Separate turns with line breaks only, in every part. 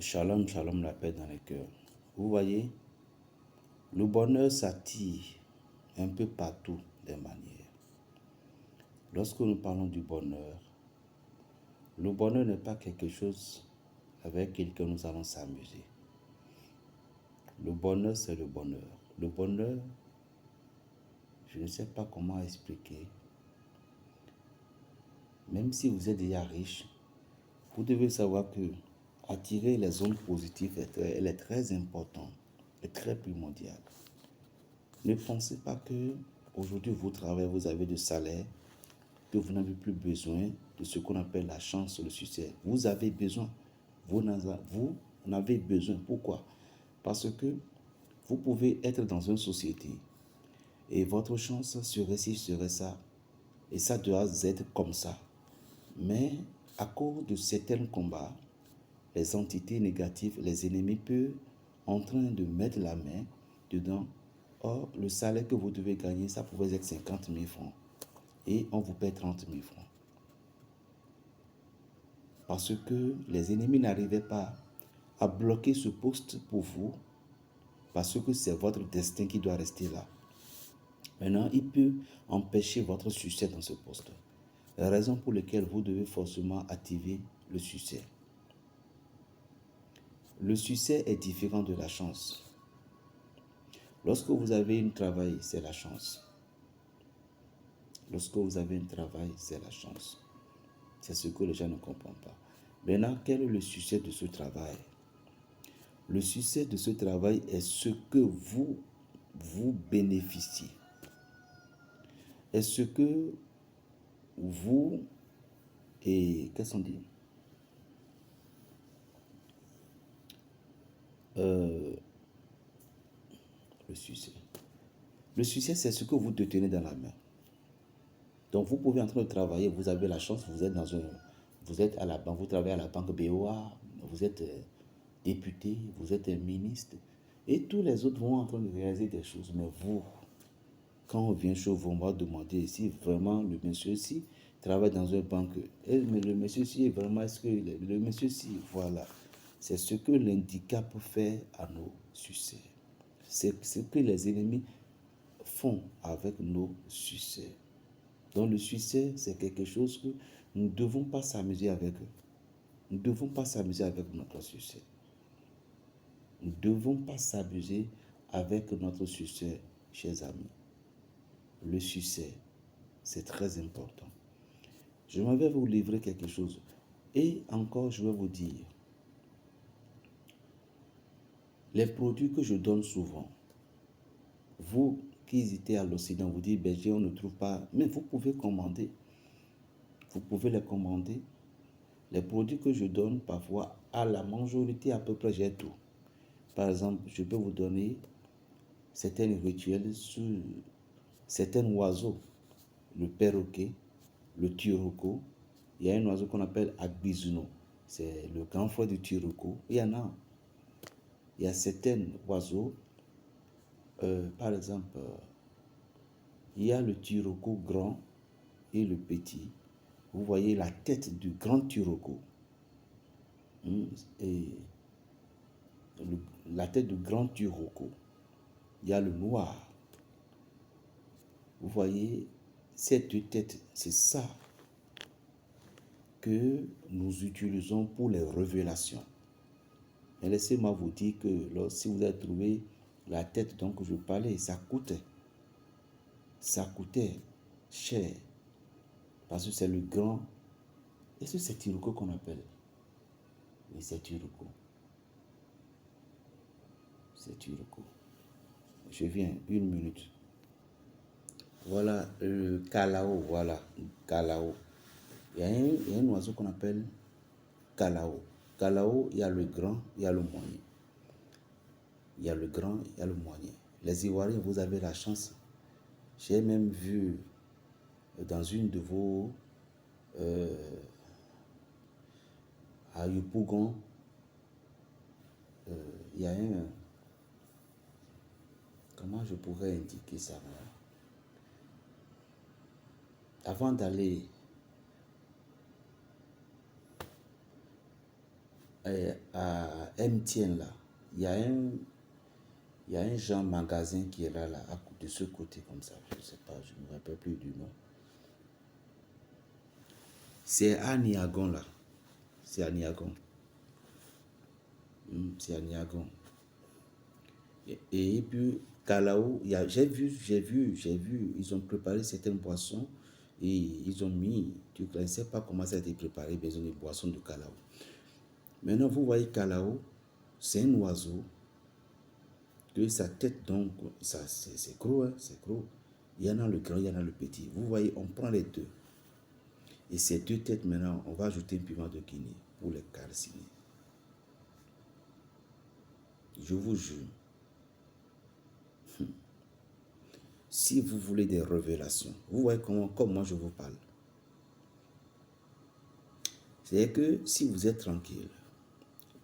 Shalom, shalom, la paix dans les cœurs. Vous voyez, le bonheur s'attire un peu partout des manières. Lorsque nous parlons du bonheur, le bonheur n'est pas quelque chose avec lequel nous allons s'amuser. Le bonheur, c'est le bonheur. Le bonheur, je ne sais pas comment expliquer. Même si vous êtes déjà riche, vous devez savoir que attirer les ondes positives, elle est très importante et très primordiale. Ne pensez pas que aujourd'hui vous travaillez, vous avez de salaire, que vous n'avez plus besoin de ce qu'on appelle la chance, le succès. Vous avez besoin. Vous en avez besoin. Pourquoi? Parce que vous pouvez être dans une société et votre chance serait ci, serait ça. Et ça doit être comme ça. Mais à cause de certains combats, les entités négatives, les ennemis peuvent en train de mettre la main dedans. Or, le salaire que vous devez gagner, ça pouvait être 50 000 francs. Et on vous paie 30 000 francs. Parce que les ennemis n'arrivaient pas à bloquer ce poste pour vous, parce que c'est votre destin qui doit rester là. Maintenant, il peut empêcher votre succès dans ce poste. La raison pour laquelle vous devez forcément activer le succès. Le succès est différent de la chance. Lorsque vous avez un travail, c'est la chance. Lorsque vous avez un travail, c'est la chance. C'est ce que les gens ne comprennent pas. Maintenant, quel est le succès de ce travail? Le succès de ce travail est ce que vous bénéficiez. Est ce que vous, et qu'est-ce qu'on dit? Le succès. Le succès, c'est ce que vous détenez dans la main. Donc, vous pouvez en train de travailler, vous avez la chance, vous êtes à la banque, vous travaillez à la banque BOA, vous êtes député, vous êtes un ministre, et tous les autres vont en train de réaliser des choses. Mais vous, quand on vient chez vous, on va demander si vraiment le monsieur-ci travaille dans une banque. Mais le monsieur-ci, vraiment, est-ce que le monsieur-ci, voilà. C'est ce que l'handicap fait à nos succès. C'est ce que les ennemis font avec nos succès. Donc le succès, c'est quelque chose que nous ne devons pas s'amuser avec eux. Nous ne devons pas s'amuser avec notre succès. Nous ne devons pas s'amuser avec notre succès, chers amis. Le succès, c'est très important. Je m'en vais vous livrer quelque chose. Et encore, je vais vous dire, les produits que je donne souvent, vous qui hésitez à l'Occident, vous dites, on ne trouve pas, mais vous pouvez commander. Vous pouvez les commander. Les produits que je donne, parfois, à la majorité, à peu près, j'ai tout. Par exemple, je peux vous donner certains rituels sur certains oiseaux. Le perroquet, le turoko. Il y a un oiseau qu'on appelle Agbizuno. C'est le grand frère du turoko. Il y en a. Il y a certains oiseaux. Par exemple, il y a le turoko grand et le petit. Vous voyez la tête du grand turoko. Et la tête du grand turoko. Il y a le noir. Vous voyez, ces deux têtes, c'est ça que nous utilisons pour les révélations. Et laissez-moi vous dire que si vous avez trouvé la tête dont je parlais, ça coûtait cher. Parce que c'est le grand. Est-ce que c'est Turoko qu'on appelle? Oui, c'est Turoko. C'est Turoko. Je viens, une minute. Voilà, le Kalao, voilà, Kalao. Il y a un oiseau qu'on appelle Kalao. Kalao, il y a le grand, il y a le moyen. Il y a le grand, il y a le moyen. Les Ivoiriens, vous avez la chance. J'ai même vu dans une de vos à Yopougon, il y a un, comment je pourrais indiquer ça? Avant d'aller, à MTN là, il y a un genre magasin qui est là, de ce côté comme ça. Je ne sais pas, je ne me rappelle plus du nom. C'est à Niagon là. C'est à Niagon. C'est à Niagon. Et puis, Calao, j'ai vu, ils ont préparé certaines boissons et ils ont mis, tu ne sais pas comment ça a été préparé, mais ils ont des boissons de Calao. Maintenant, vous voyez Calao, c'est un oiseau que sa tête, donc, ça, c'est gros, hein, c'est gros. Il y en a le grand, il y en a le petit. Vous voyez, on prend les deux. Et ces deux têtes, maintenant, on va ajouter un piment de Guinée pour les calciner. Je vous jure, si vous voulez des révélations, vous voyez comme moi je vous parle. C'est que si vous êtes tranquille,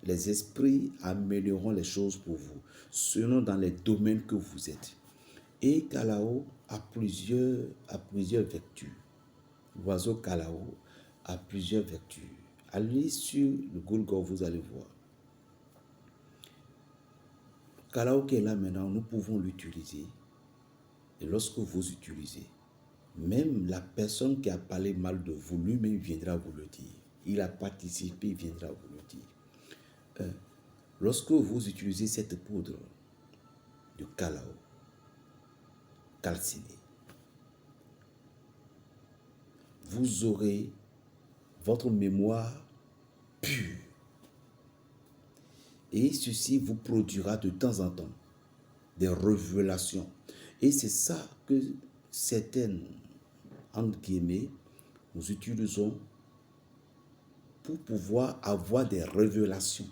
les esprits amélioreront les choses pour vous, selon dans les domaines que vous êtes. Et Calao a plusieurs vertus. L'oiseau Calao a plusieurs vertus. Allez sur le Google, vous allez voir. Calao qui est là maintenant, nous pouvons l'utiliser. Et lorsque vous utilisez, même la personne qui a parlé mal de vous, lui-même viendra vous le dire. Il a participé, il viendra vous le dire. Lorsque vous utilisez cette poudre de Calao calciné, vous aurez votre mémoire pure. Et ceci vous produira de temps en temps des révélations. Et c'est ça que certaines, entre guillemets, nous utilisons pour pouvoir avoir des révélations.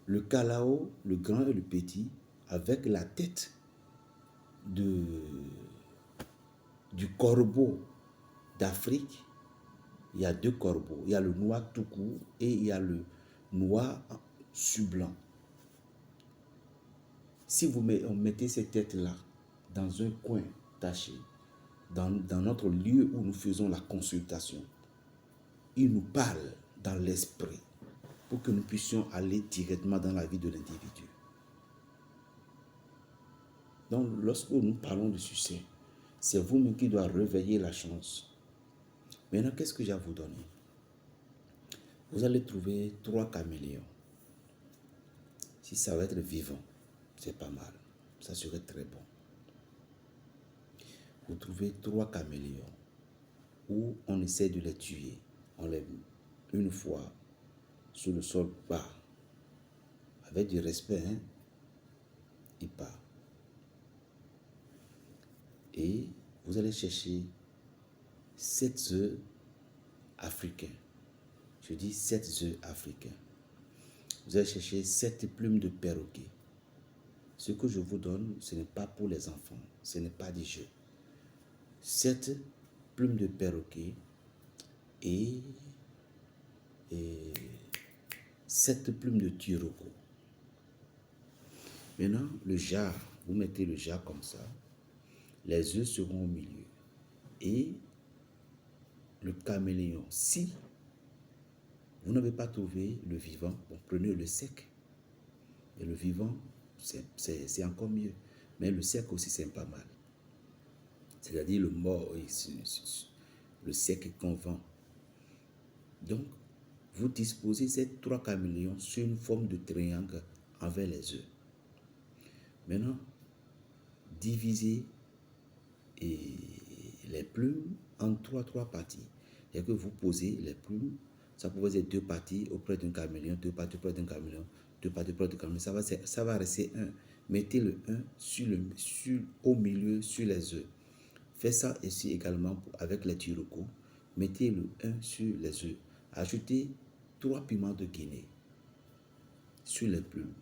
Le Calao, le grand et le petit, avec la tête du corbeau d'Afrique, il y a deux corbeaux. Il y a le noir tout court et il y a le noir sur blanc. Si vous mettez ces têtes-là dans un coin taché, dans notre lieu où nous faisons la consultation, il nous parle dans l'esprit pour que nous puissions aller directement dans la vie de l'individu. Donc, lorsque nous parlons de succès, c'est vous-même qui doit réveiller la chance. Maintenant, qu'est-ce que j'ai à vous donner? Vous allez trouver 3 caméléons. Si ça va être vivant, c'est pas mal. Ça serait très bon. Vous trouvez 3 caméléons où on essaie de les tuer. On les met une fois sur le sol bas. Avec du respect, hein? Il part. Et vous allez chercher 7 œufs africains. Je dis 7 œufs africains. Vous allez chercher 7 plumes de perroquet. Ce que je vous donne, ce n'est pas pour les enfants. Ce n'est pas des jeux. 7 plumes de perroquet et 7 plumes de turoko. Maintenant, le jar, vous mettez le jar comme ça. Les œufs seront au milieu. Et le caméléon, si vous n'avez pas trouvé le vivant, bon, prenez le sec. Et le vivant, c'est encore mieux. Mais le sec aussi, c'est pas mal. C'est-à-dire le mort, le sec qu'on vend. Donc, vous disposez ces 3 caméléons sur une forme de triangle envers les œufs. Maintenant, divisez les plumes en 3 parties. Et que vous posez les plumes, ça peut être 2 parties auprès d'un caméléon, 2 parties auprès d'un caméléon, 2 parties auprès d'un caméléon. Ça va rester 1. Mettez le 1 au milieu sur les œufs. Faites ça ici également avec les turocos. Mettez le 1 sur les œufs. Ajoutez 3 piments de Guinée sur les plumes.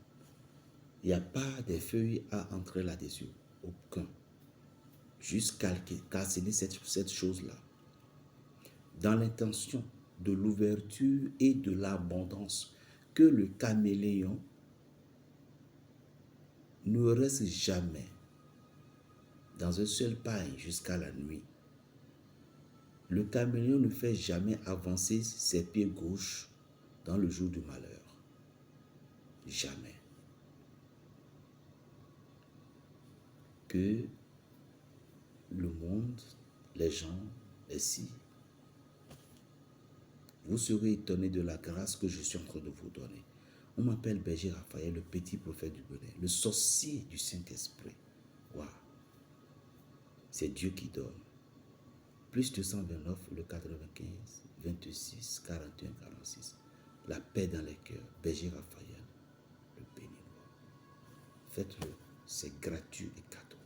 Il n'y a pas de feuilles à entrer là-dessus. Aucun. Juste calciner cette chose-là. Dans l'intention de l'ouverture et de l'abondance. Que le caméléon ne reste jamais dans un seul paille jusqu'à la nuit. Le caméléon ne fait jamais avancer ses pieds gauches dans le jour du malheur. Jamais. Que le monde, les gens, les si, vous serez étonnés de la grâce que je suis en train de vous donner. On m'appelle Berger Raphaël, le petit prophète du bonheur, le sorcier du Saint-Esprit. Waouh! C'est Dieu qui donne. Plus 229, le 95, 26, 41, 46. La paix dans les cœurs. Berger Raphaël, le béninois. Faites-le, c'est gratuit et cadeau.